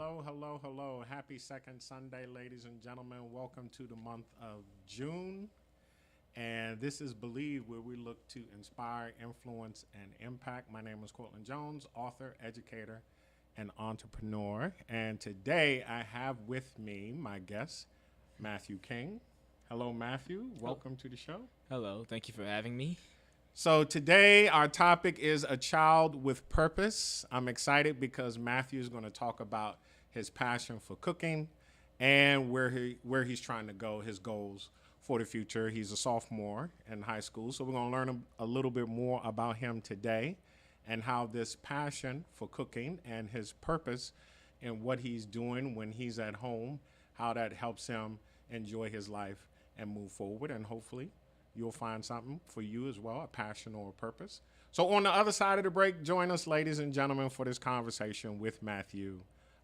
hello, hello, hello. Happy second Sunday, ladies and gentlemen. Welcome to the month of June. And this is Believe, where we look to inspire, influence, and impact. My name is Cortland Jones, author, educator, and entrepreneur. And today I have with me my guest, Matthew King. Hello, Matthew. Welcome to the show. Hello, thank you for having me. So today our topic is a child with purpose. I'm excited because Matthew is going to talk about his passion for cooking and where he's trying to go, his goals for the future. He's a sophomore in high school, so we're going to learn a little bit more about him today and how this passion for cooking and his purpose and what he's doing when he's at home, how that helps him enjoy his life and move forward, and hopefully you'll find something for you as well, a passion or a purpose. So on the other side of the break, join us, ladies and gentlemen, for this conversation with Matthew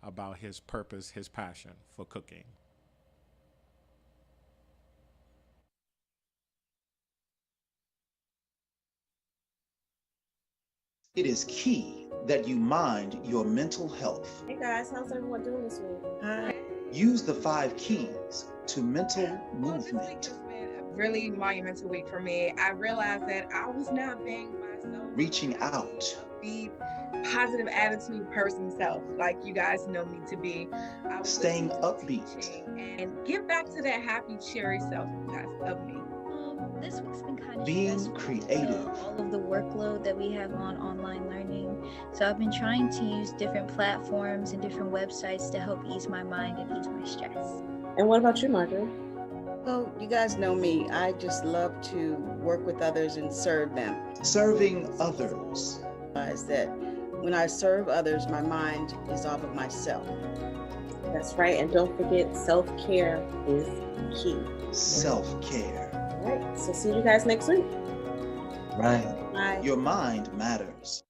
about his purpose, his passion for cooking. It is key that you mind your mental health. Hey guys, how's everyone doing this week? Hi. Use the 5 keys to mental Well, this week movement. has been a really monumental week for me. I realized that I was not being myself. Reaching out. Be positive attitude person self, like you guys know me to be. I was Staying listening to upbeat. teaching and get back to that happy, cheery self you guys of me. This week's been kind of Being stressful creative. because of all of the workload that we have on online learning. So I've been trying to use different platforms and different websites to help ease my mind and ease my stress. And what about you, Marjorie? Well, you guys know me. I just love to work with others and serve them. Serving others. Is that when I serve others, my mind is off of myself. That's right. And don't forget, self-care is key. Self-care. All right. So see you guys next week. Right. Bye. Your mind matters.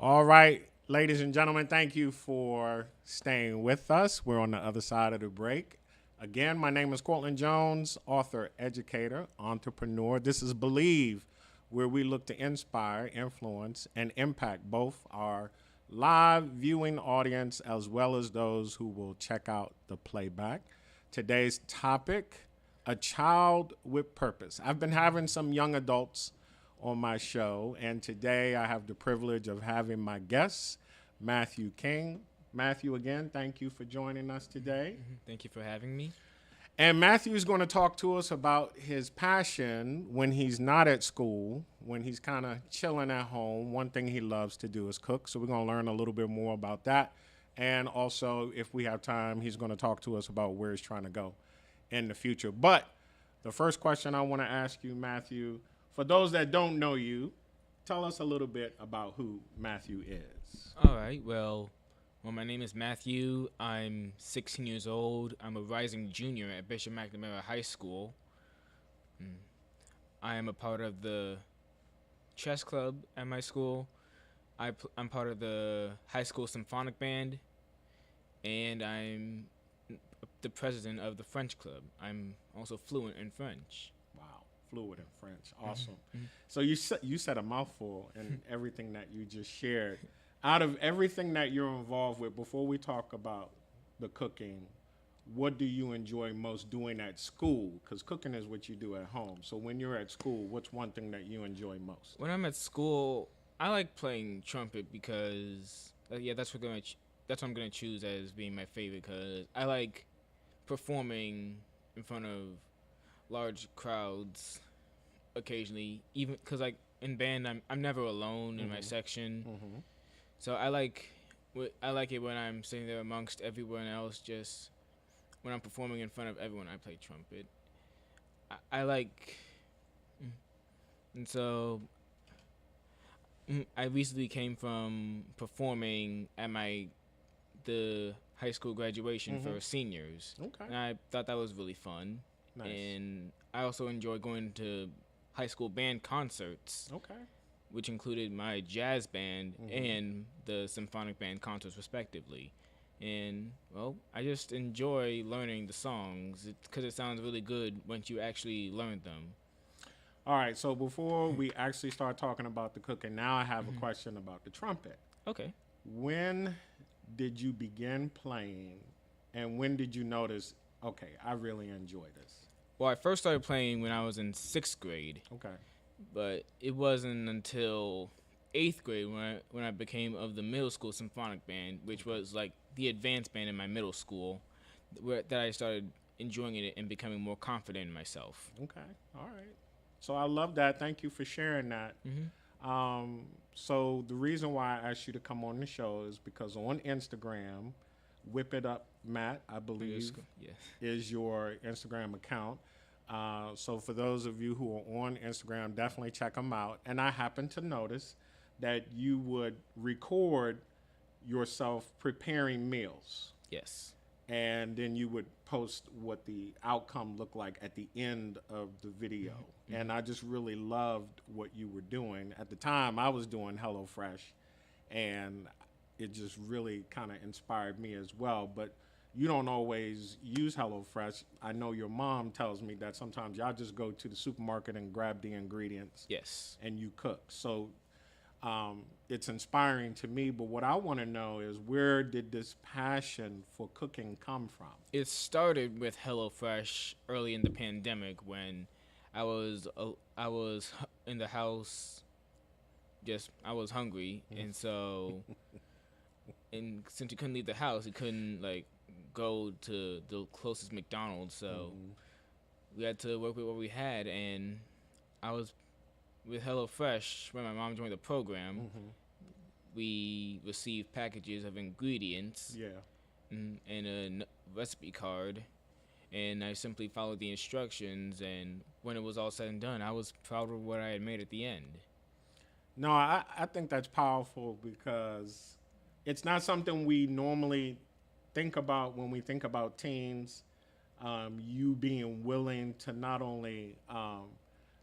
All right, ladies and gentlemen, thank you for staying with us. We're on the other side of the break. Again, my name is Cortland Jones, author, educator, entrepreneur. This is Believe, where we look to inspire, influence, and impact both our live viewing audience as well as those who will check out the playback. Today's topic, a child with purpose. I've been having some young adults on my show, and today I have the privilege of having my guest, Matthew King. Matthew, again, thank you for joining us today. Thank you for having me. And Matthew is going to talk to us about his passion when he's not at school, when he's kind of chilling at home. One thing he loves to do is cook. So we're going to learn a little bit more about that. And also, if we have time, he's going to talk to us about where he's trying to go in the future. But the first question I want to ask you, Matthew, for those that don't know you, tell us a little bit about who Matthew is. All right, well, my name is Matthew. I'm 16 years old. I'm a rising junior at Bishop McNamara High School. I am a part of the chess club at my school. I'm part of the high school symphonic band, and I'm the president of the French club. I'm also fluent in French. Wow, fluid in French. Awesome. So you said a mouthful in everything that you just shared. Out of everything that you're involved with, before we talk about the cooking, what do you enjoy most doing at school? Because cooking is what you do at home. So when you're at school, what's one thing that you enjoy most? When I'm at school, I like playing trumpet because that's what I'm gonna choose as being my favorite because I like performing in front of large crowds occasionally. Even because like in band, I'm never alone in my section, so I like it when I'm sitting there amongst everyone else. Just when I'm performing in front of everyone, I play trumpet. I like, and so I recently came from performing at the high school graduation for seniors. Okay. And I thought that was really fun. Nice. And I also enjoy going to high school band concerts, Okay. which included my jazz band and the symphonic band concerts respectively. And, well, I just enjoy learning the songs because it sounds really good once you actually learn them. All right. So before we actually start talking about the cooking, now I have a question about the trumpet. Okay. When did you begin playing, and when did you notice, okay, I really enjoy this? Well, I first started playing when I was in 6th grade, Okay. but it wasn't until 8th grade when I became of the middle school symphonic band, which was like the advanced band in my middle school, that I started enjoying it and becoming more confident in myself. Okay. All right. So I love that. Thank you for sharing that. So the reason why I asked you to come on the show is because on Instagram, Whip It Up Matt, I believe, Yeah. is your Instagram account. So for those of you who are on Instagram, definitely check them out. And I happened to notice that you would record yourself preparing meals, Yes. and then you would post what the outcome looked like at the end of the video. And I just really loved what you were doing. At the time, I was doing HelloFresh, and it just really kind of inspired me as well. But you don't always use HelloFresh. I know your mom tells me that sometimes y'all just go to the supermarket and grab the ingredients Yes. and you cook. So it's inspiring to me. But what I want to know is, where did this passion for cooking come from? It started with HelloFresh early in the pandemic when I was in the house, I was hungry, and so and since you couldn't leave the house, you couldn't like go to the closest McDonald's, so we had to work with what we had, and I was with HelloFresh when my mom joined the program. We received packages of ingredients Yeah. and a recipe card, and I simply followed the instructions, and when it was all said and done, I was proud of what I had made at the end. No, I think that's powerful because it's not something we normally think about when we think about teens. You being willing to not only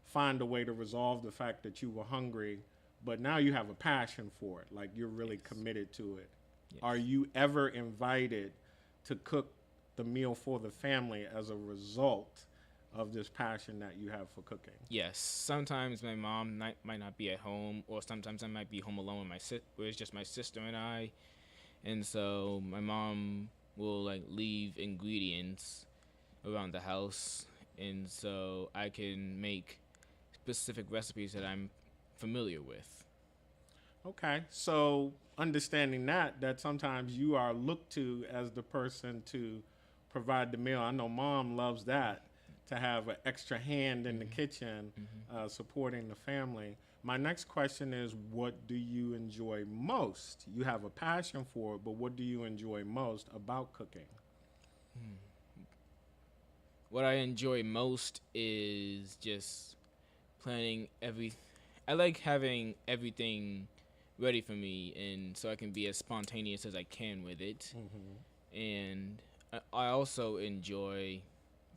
find a way to resolve the fact that you were hungry, but now you have a passion for it. Like, you're really committed to it. Yes. Are you ever invited to cook the meal for the family as a result of this passion that you have for cooking? Yes, sometimes my mom might not be at home, or sometimes I might be home alone with where it's just my sister and I, and so my mom will like leave ingredients around the house, and so I can make specific recipes that I'm familiar with. Okay, so understanding that sometimes you are looked to as the person to provide the meal. I know mom loves that, to have an extra hand in the kitchen, supporting the family. My next question is, what do you enjoy most? You have a passion for it, but what do you enjoy most about cooking? What I enjoy most is just planning I like having everything ready for me, and so I can be as spontaneous as I can with it. And I also enjoy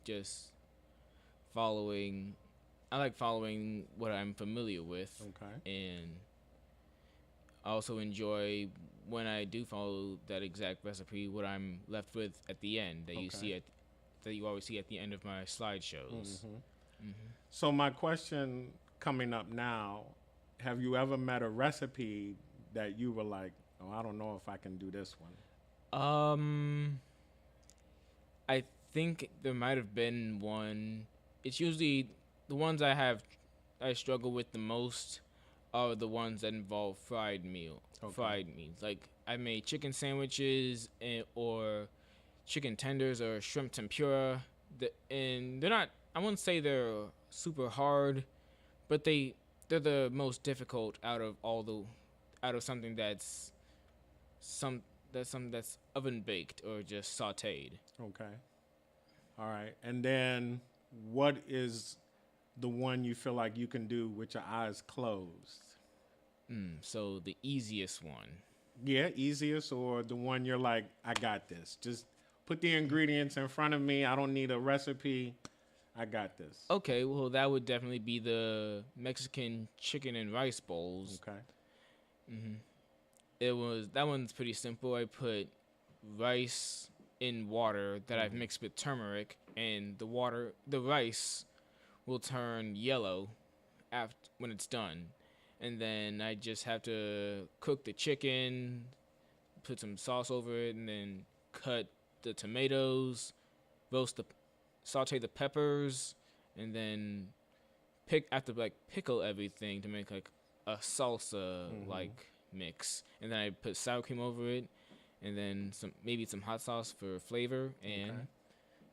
just following. I like following what I'm familiar with. Okay. And I also enjoy when I do follow that exact recipe, what I'm left with at the end that you always see at the end of my slideshows. So my question coming up now, have you ever met a recipe that you were like, oh, I don't know if I can do this one? I think there might have been one. It's usually the ones I struggle with the most are the ones that involve fried meals. Like, I made chicken sandwiches or chicken tenders or shrimp tempura, and they're not. I wouldn't say they're super hard, but they're the most difficult out of something that's oven baked or just sautéed. Okay. All right. And then what is the one you feel like you can do with your eyes closed? So the easiest one. Yeah, easiest, or the one you're like, I got this. Just put the ingredients in front of me. I don't need a recipe. I got this. Okay, well, that would definitely be the Mexican chicken and rice bowls. Okay. That one's pretty simple. I put rice in water that I've mixed with turmeric, and the rice will turn yellow after when it's done, and then I just have to cook the chicken, put some sauce over it, and then cut the tomatoes, saute the peppers, and then pickle everything to make like a salsa like mix, and then I put sour cream over it, and then some hot sauce for flavor, and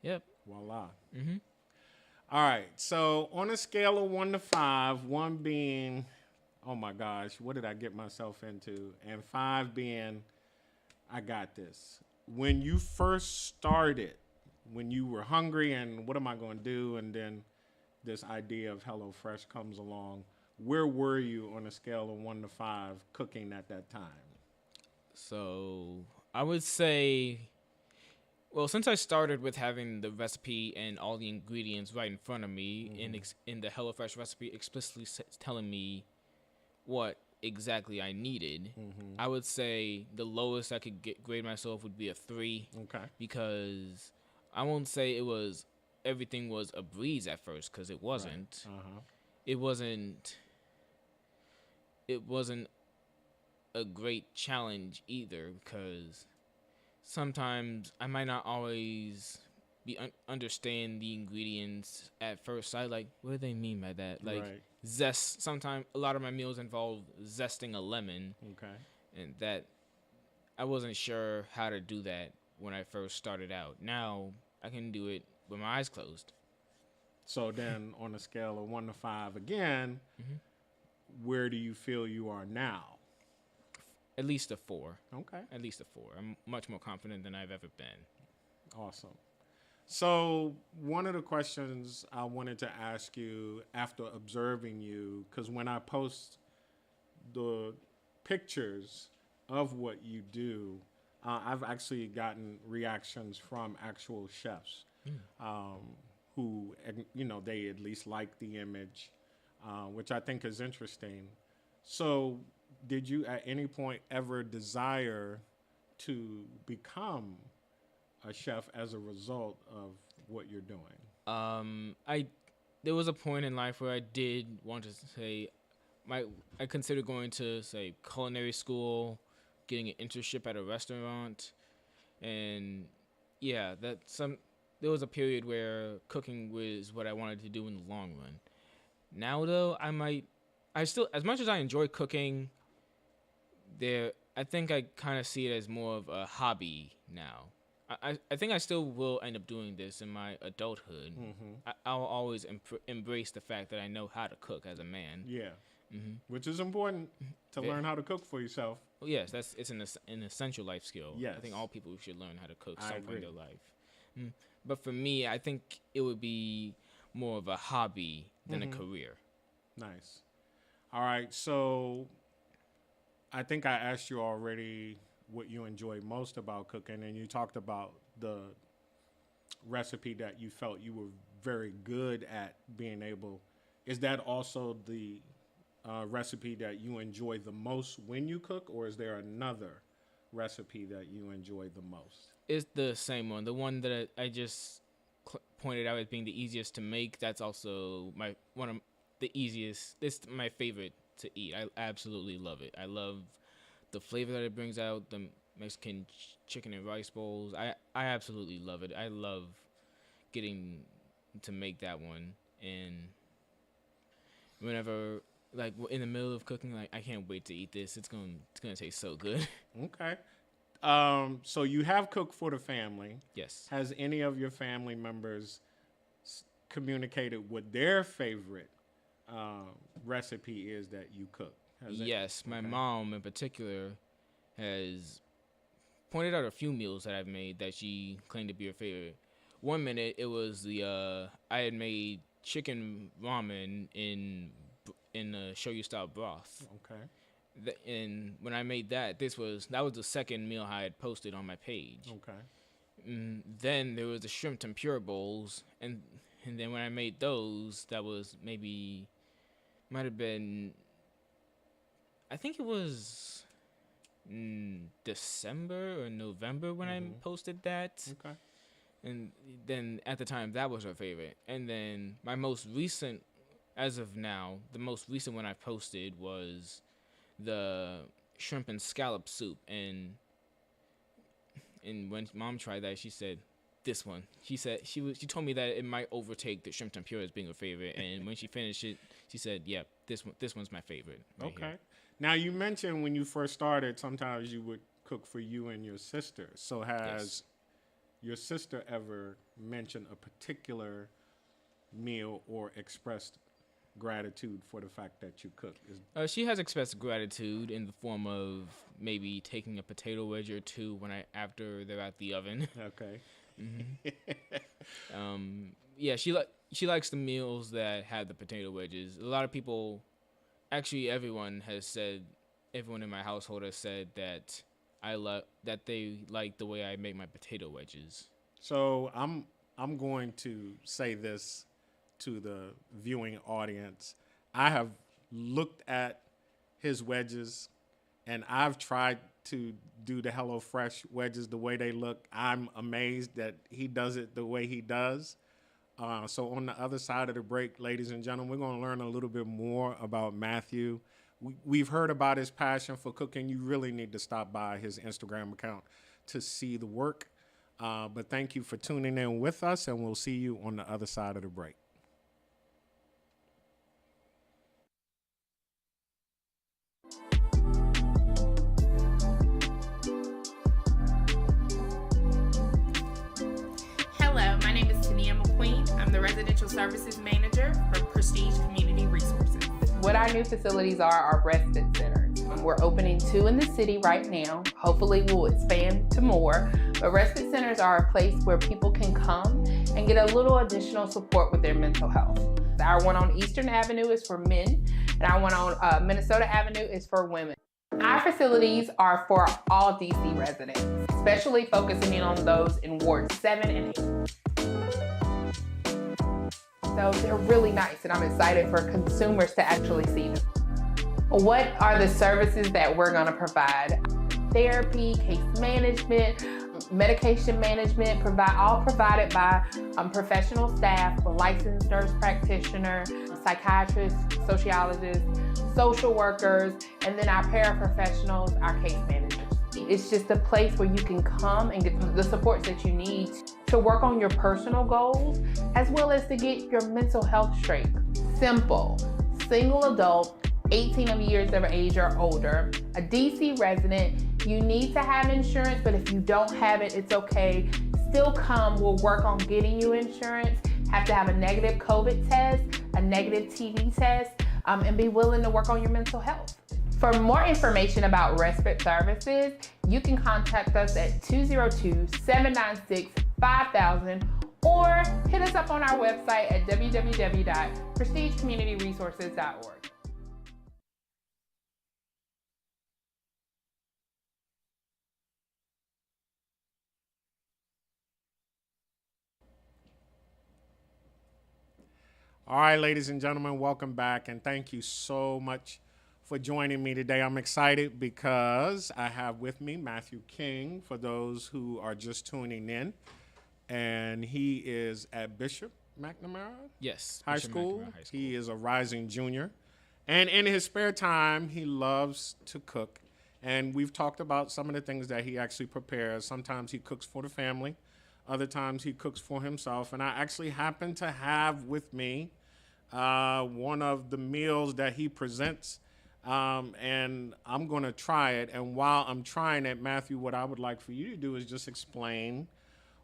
yep, Voila. mm-hmm. All right. So on a scale of 1 to 5, 1 being, oh my gosh, what did I get myself into? And 5 being, I got this. When you first started, when you were hungry and what am I going to do? And then this idea of HelloFresh comes along. Where were you on a scale of 1 to 5 cooking at that time? So I would say, well, since I started with having the recipe and all the ingredients right in front of me, in the HelloFresh recipe explicitly telling me what exactly I needed, I would say the lowest I could grade myself would be a 3. Okay. Because I won't say everything was a breeze at first, because it wasn't. Right. It wasn't a great challenge either, because sometimes I might not always understand the ingredients at first sight. Like, what do they mean by that? Like, Right. zest. Sometimes a lot of my meals involve zesting a lemon, Okay. and that I wasn't sure how to do that when I first started out. Now I can do it with my eyes closed. So then on a scale of 1 to 5 again, where do you feel you are now? At least a 4. Okay. At least a 4. I'm much more confident than I've ever been. Awesome. So one of the questions I wanted to ask you after observing you, because when I post the pictures of what you do, I've actually gotten reactions from actual chefs who, they at least like the image, which I think is interesting. So did you at any point ever desire to become a chef as a result of what you're doing? There was a point in life where I did want to say, I considered going to say culinary school, getting an internship at a restaurant, and yeah, there was a period where cooking was what I wanted to do in the long run. Now though, I still, as much as I enjoy cooking, I think I kind of see it as more of a hobby now. I think I still will end up doing this in my adulthood. I'll always embrace the fact that I know how to cook as a man. Yeah. Which is important to learn how to cook for yourself. Well, yes, it's an essential life skill. Yes. I think all people should learn how to cook I some point agree. in their life. But for me, I think it would be more of a hobby than a career. Nice. All right. So I think I asked you already what you enjoy most about cooking, and you talked about the recipe that you felt you were very good at being able. Is that also the recipe that you enjoy the most when you cook, or is there another recipe that you enjoy the most? It's the same one. The one that I just pointed out as being the easiest to make. That's also one of the easiest. It's my favorite to eat. I absolutely love it. I love the flavor that it brings out. The Mexican chicken and rice bowls. I absolutely love it. I love getting to make that one. And whenever, like, in the middle of cooking, like, I can't wait to eat this. It's gonna taste so good. Okay. So you have cooked for the family. Yes. Has any of your family members communicated what their favorite recipe is that you cook? Yes, my mom in particular has pointed out a few meals that I've made that she claimed to be her favorite. One minute it was I had made chicken ramen in a shoyu style broth. Okay. And when I made that was the second meal I had posted on my page. Okay. Then there was the shrimp tempura bowls, and then when I made those, that was might have been, I think it was December or November when I posted that. Okay. And then at the time, that was her favorite. And then my most recent as of now, the most recent one I posted was the shrimp and scallop soup, and when Mom tried that, she said this one. She told me that it might overtake the shrimp tempura as being her favorite, and when she finished it, she said, "Yeah, this one's my favorite." Right Okay. here. Now you mentioned when you first started, sometimes you would cook for you and your sister. So has your sister ever mentioned a particular meal or expressed gratitude for the fact that you cook? She has expressed gratitude in the form of maybe taking a potato wedge or two after they're at the oven. Okay. Yeah, she likes the meals that have the potato wedges. A lot of people, actually, everyone in my household has said that that they like the way I make my potato wedges. So I'm going to say this to the viewing audience. I have looked at his wedges, and I've tried to do the HelloFresh wedges the way they look. I'm amazed that he does it the way he does. So on the other side of the break, ladies and gentlemen, we're going to learn a little bit more about Matthew. We've heard about his passion for cooking. You really need to stop by his Instagram account to see the work. But thank you for tuning in with us, and we'll see you on the other side of the break. Hello, my name is Tania McQueen. I'm the Residential Services Manager for Prestige Community Resources. What our new facilities are respite centers. We're opening 2 in the city right now. Hopefully we'll expand to more. But respite centers are a place where people can come and get a little additional support with their mental health. Our one on Eastern Avenue is for men, and our one on Minnesota Avenue is for women. Our facilities are for all DC residents, especially focusing in on those in Wards 7 and 8. So they're really nice, and I'm excited for consumers to actually see them. What are the services that we're going to provide? Therapy, case management, medication management, all provided by professional staff, a licensed nurse practitioner, psychiatrists, sociologists, social workers, and then our paraprofessionals, our case managers. It's just a place where you can come and get the supports that you need to work on your personal goals, as well as to get your mental health straight. Simple, single adult, 18 years of age or older, a DC resident. You need to have insurance, but if you don't have it, it's okay. Still come, we'll work on getting you insurance. Have to have a negative COVID test, a negative TB test, and be willing to work on your mental health. For more information about respite services, you can contact us at 202-796-5000 or hit us up on our website at www.prestigecommunityresources.org. All right, ladies and gentlemen, welcome back, and thank you so much for joining me today. I'm excited because I have with me Matthew King, for those who are just tuning in, and he is at Bishop McNamara High School. He is a rising junior, and in his spare time, he loves to cook, and we've talked about some of the things that he actually prepares. Sometimes he cooks for the family. Other times he cooks for himself, and I actually happen to have with me one of the meals that he presents, and I'm going to try it. And while I'm trying it, Matthew, what I would like for you to do is just explain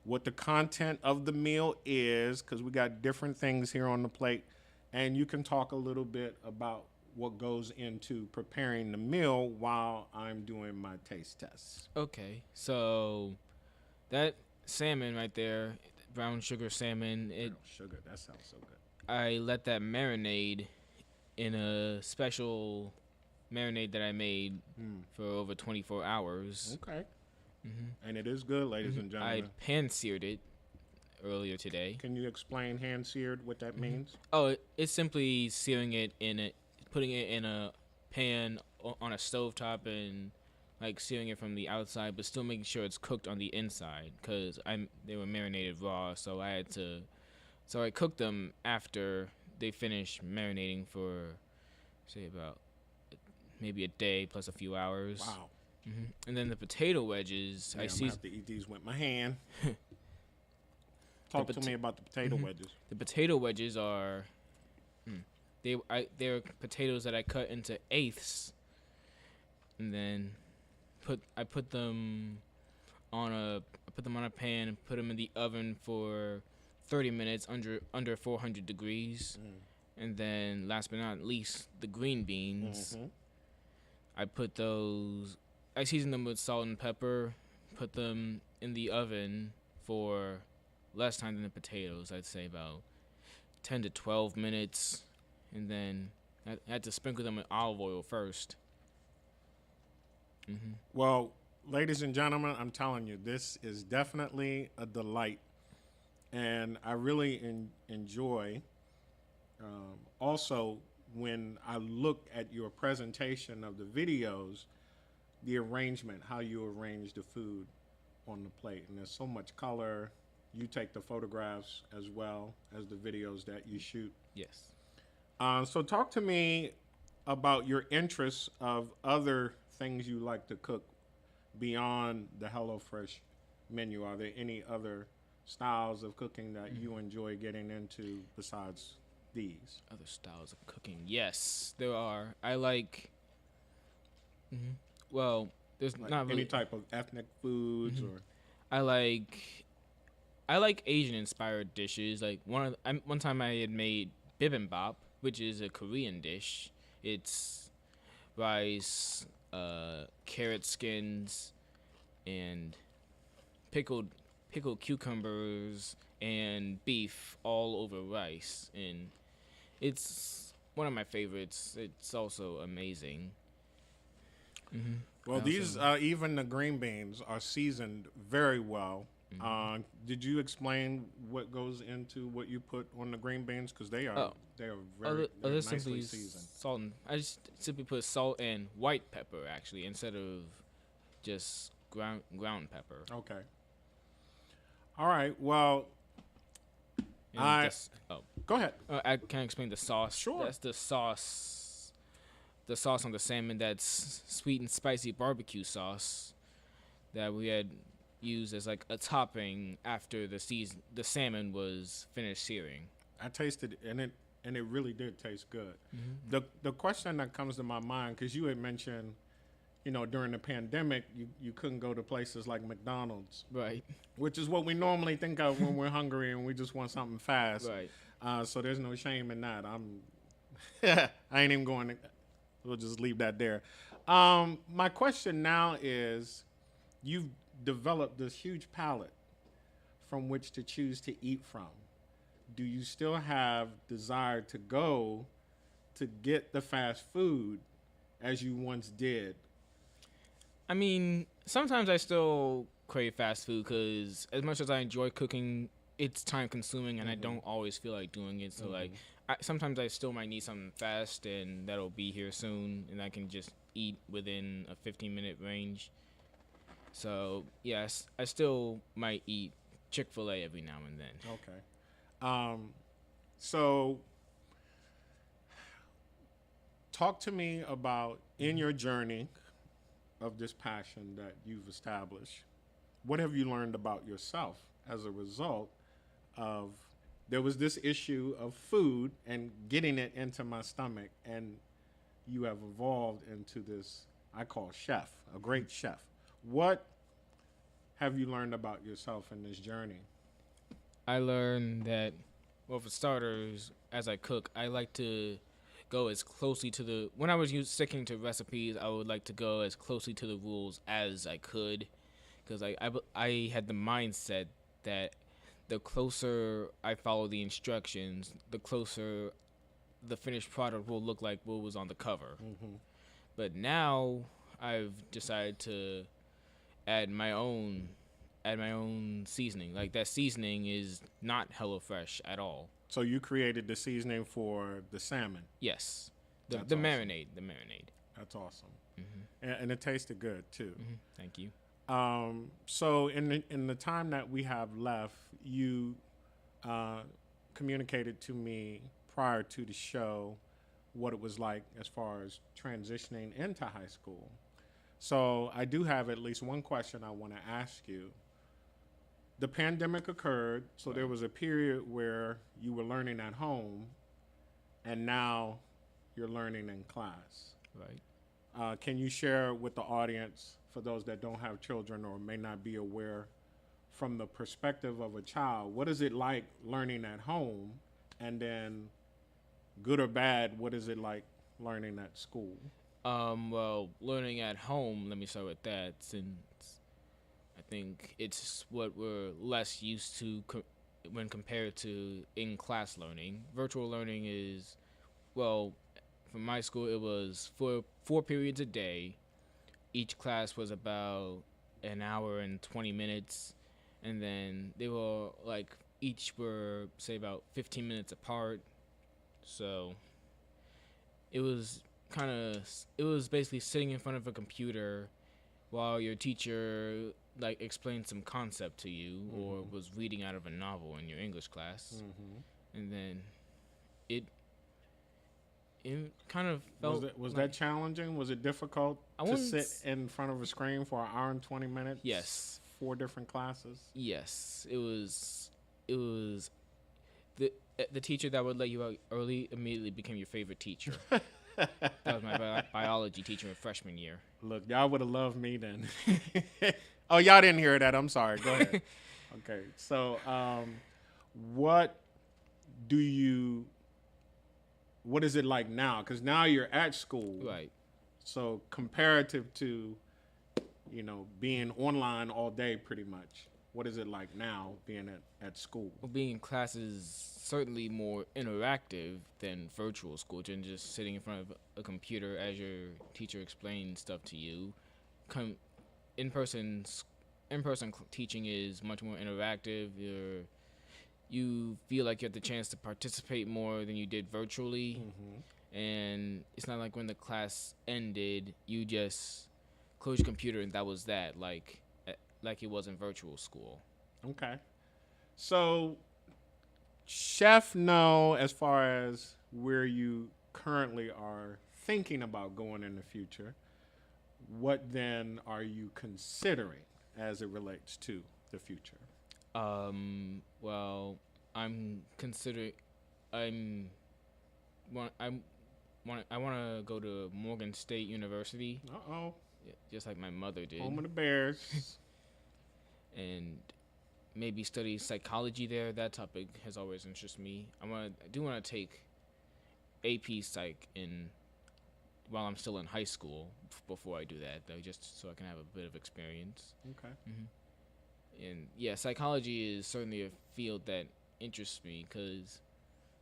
what the content of the meal is, because we got different things here on the plate, and you can talk a little bit about what goes into preparing the meal while I'm doing my taste tests. Okay, so that salmon right there, brown sugar salmon. Sugar, that sounds so good. I let that marinade in a special marinade that I made for over 24 hours. Okay. And it is good, ladies and gentlemen. I pan-seared it earlier today. Can you explain hand-seared, what that means? Oh, it's simply searing it putting it in a pan on a stovetop and like searing it from the outside, but still making sure it's cooked on the inside, because they were marinated raw, so I cooked them after they finish marinating for, say, about maybe a day plus a few hours. Wow. And then the potato wedges, Yeah, I'm gonna have to eat these with my hand. Talk to me about the potato wedges. The potato wedges are, they're potatoes that I cut into eighths, and then I put them on a pan and put them in the oven for 30 minutes under 400 degrees. And then last but not least, the green beans. I season them with salt and pepper, put them in the oven for less time than the potatoes. I'd say about 10 to 12 minutes. And then I had to sprinkle them with olive oil first. Well, ladies and gentlemen, I'm telling you, this is definitely a delight. And I really enjoy also when I look at your presentation of the videos, the arrangement, how you arrange the food on the plate. And there's so much color. You take the photographs as well as the videos that you shoot. Yes. So talk to me about your interests of other things you like to cook beyond the HelloFresh menu. Are there any other styles of cooking that you enjoy getting into besides these? Other styles of cooking? Yes, there are. I like. Well, there's Like not really any type of ethnic foods or. I like Asian-inspired dishes. Like one time I had made bibimbap, which is a Korean dish. It's rice, carrot skins, and pickled cucumbers and beef all over rice, and it's one of my favorites. It's also amazing. Well, these even the green beans are seasoned very well. Did you explain what goes into what you put on the green beans? Because they are very they're nicely seasoned. Salt. I just simply put salt and white pepper actually instead of just ground pepper. Okay. All right. Well, go ahead. I can explain the sauce. Sure. That's the sauce. The sauce on the salmon, that's sweet and spicy barbecue sauce that we had used as like a topping after the salmon was finished searing. I tasted it, and it really did taste good. The question that comes to my mind, because you had mentioned, during the pandemic, you couldn't go to places like McDonald's, right? Which is what we normally think of when we're hungry and we just want something fast, right? So there's no shame in that. I ain't even going to. We'll just leave that there. My question now is, you've developed this huge palette from which to choose to eat from. Do you still have desire to go to get the fast food as you once did? I mean, sometimes I still crave fast food because as much as I enjoy cooking, it's time consuming and I don't always feel like doing it. So like, sometimes I still might need something fast and that'll be here soon and I can just eat within a 15-minute range. So yes, I still might eat Chick-fil-A every now and then. Okay. So talk to me about, in your journey of this passion that you've established, what have you learned about yourself as a result of, there was this issue of food and getting it into my stomach, and you have evolved into this, I call chef, a great chef. What have you learned about yourself in this journey? I learned that, well, for starters, as I cook, I like to go as closely to when I was sticking to recipes, I would like to go as closely to the rules as I could, because I had the mindset that the closer I follow the instructions, the closer the finished product will look like what was on the cover. But now I've decided to add my own seasoning. Like, that seasoning is not HelloFresh at all. So you created the seasoning for the salmon? Yes. The awesome. marinade. That's awesome. And it tasted good too. Thank you. So in the time that we have left, you communicated to me prior to the show what it was like as far as transitioning into high school. So I do have at least one question I want to ask you. The pandemic occurred, so there was a period where you were learning at home, and now you're learning in class. Right. Can you share with the audience, for those that don't have children or may not be aware, from the perspective of a child, what is it like learning at home, and then good or bad, what is it like learning at school? Well, learning at home, let me start with that, since I think it's what we're less used to when compared to in-class learning. Virtual learning is, well, for my school, it was four periods a day. Each class was about an hour and 20 minutes, and then they were like, each were, say, about 15 minutes apart. So it was basically sitting in front of a computer while your teacher like explained some concept to you, or was reading out of a novel in your English class. And then it kind of felt Was like, that challenging? Was it difficult to sit in front of a screen for an hour and 20 minutes? Yes. 4 different classes? Yes, it was the teacher that would let you out early immediately became your favorite teacher. That was my biology teacher in freshman year. Look, y'all would have loved me then. Oh, y'all didn't hear that. I'm sorry. Go ahead. Okay. So, what is it like now? Because now you're at school. Right. So, comparative to, being online all day pretty much, what is it like now being at school? Well, being in class is certainly more interactive than virtual school, than just sitting in front of a computer as your teacher explains stuff to you. In-person teaching is much more interactive. You feel like you have the chance to participate more than you did virtually. And it's not like when the class ended, you just close your computer and that was that, like it was in virtual school. Okay. So, Chef, No, as far as where you currently are thinking about going in the future, what then are you considering as it relates to the future? Well, I'm considering. I want to go to Morgan State University. Uh-oh. Just like my mother did. Home of the Bears. And maybe study psychology there. That topic has always interested me. I do want to take AP Psych while I'm still in high school before I do that, though, just so I can have a bit of experience. Okay. And yeah, psychology is certainly a field that interests me, because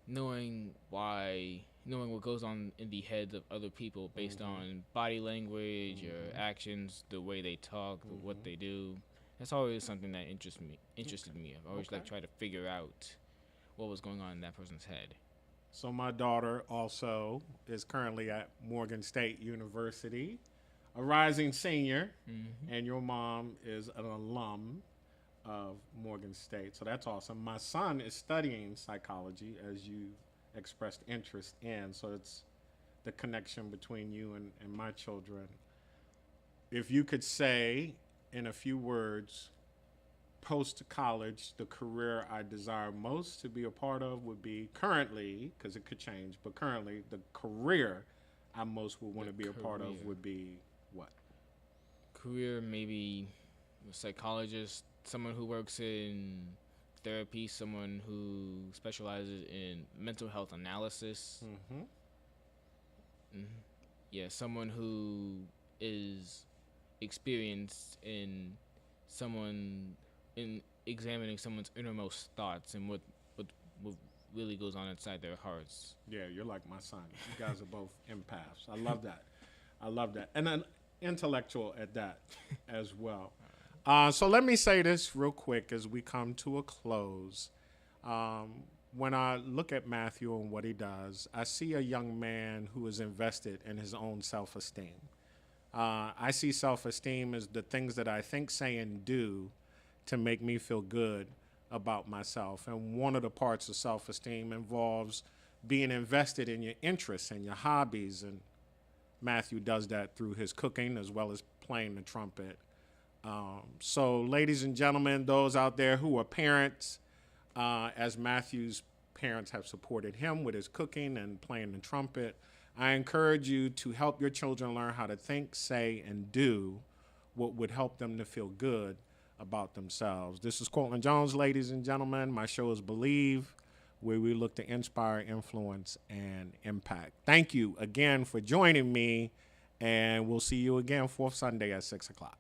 knowing what goes on in the heads of other people based on body language or actions, the way they talk, what they do, that's always something that interested me. I've always tried to figure out what was going on in that person's head. So my daughter also is currently at Morgan State University, a rising senior, and your mom is an alum of Morgan State. So that's awesome. My son is studying psychology, as you expressed interest in. So it's the connection between you and my children. If you could say in a few words, post-college, the career I desire most to be a part of would be currently, because it could change, but currently the career I most would want to be a part of would be what? Career, maybe a psychologist, someone who works in therapy, someone who specializes in mental health analysis. Yeah, someone who is experienced in examining someone's innermost thoughts and what really goes on inside their hearts. Yeah, you're like my son. You guys are both empaths. I love that. And an intellectual at that as well. So let me say this real quick as we come to a close. When I look at Matthew and what he does, I see a young man who is invested in his own self-esteem. I see self-esteem as the things that I think, say, and do to make me feel good about myself. And one of the parts of self-esteem involves being invested in your interests and your hobbies. And Matthew does that through his cooking as well as playing the trumpet. So, ladies and gentlemen, those out there who are parents, as Matthew's parents have supported him with his cooking and playing the trumpet, I encourage you to help your children learn how to think, say, and do what would help them to feel good about themselves. This is Cortland Jones, ladies and gentlemen. My show is Believe, where we look to inspire, influence, and impact. Thank you again for joining me, and we'll see you again 4th Sunday at 6 o'clock.